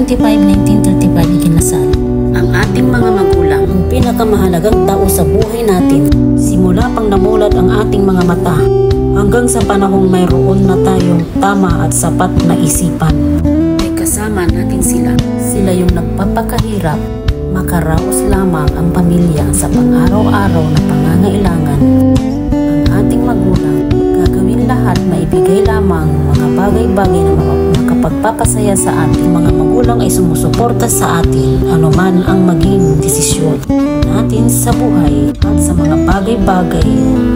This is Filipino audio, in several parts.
25, 1935 ikinasal. Ang ating mga magulang ang pinakamahalagang tao sa buhay natin. Simula pang namulat ang ating mga mata hanggang sa panahong mayroon na tayong tama at sapat na isipan. Ay kasama natin sila. Sila yung nagpapakahirap. Makaraos lamang ang pamilya sa pang-araw-araw na pangangailangan. Ang ating magulang gagawin lahat na ibigay lamang mga bagay-bagay na makapagpapasaya sa ating mga magulang ay sumusuporta sa atin anuman ang maging desisyon natin sa buhay at sa mga bagay-bagay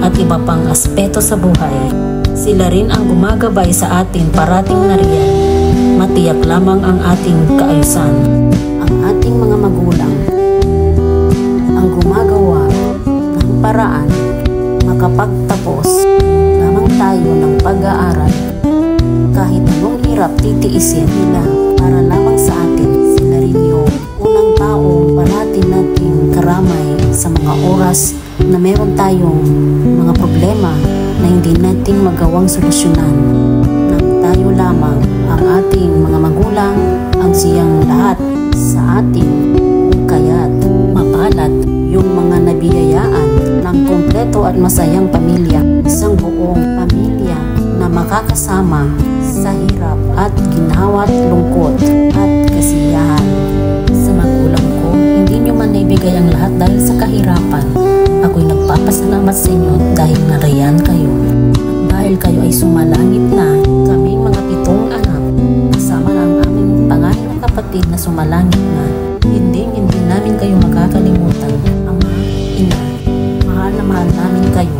at iba pang aspeto sa buhay. Sila rin ang gumagabay sa atin parating nariyan. Matiyak lamang ang ating kaayusan. Ang ating mga magulang ang gumagawa ng paraan makapagtapos lamang tayo ng pag-aaral. Kahit anong hirap titiisin nila para lamang sa atin. Sila rin yung unang tao parati nating karamay sa mga oras na meron tayong mga problema na hindi natin magawang solusyonan. Nang tayo lamang ang ating mga magulang ang siyang lahat sa atin, kung kaya't mapalad yung mga nabiyayaan ng kompleto at masayang pamilya, isang buong pamilya na makakasama sa hirap at ginhawa at lungkot at kasiyahan. Sa magulang ko, hindi nyo man naibigay ang lahat dahil sa kahirapan. Ako'y nagpapasalamat sa inyo dahil nariyan kayo. At dahil kayo ay sumalangit na, kaming mga 7 anak, kasama na ang aming panganay na kapatid na sumalangit na. Hindi namin kayo makakalimutan. Ama, Ina, mahal na mahal namin kayo.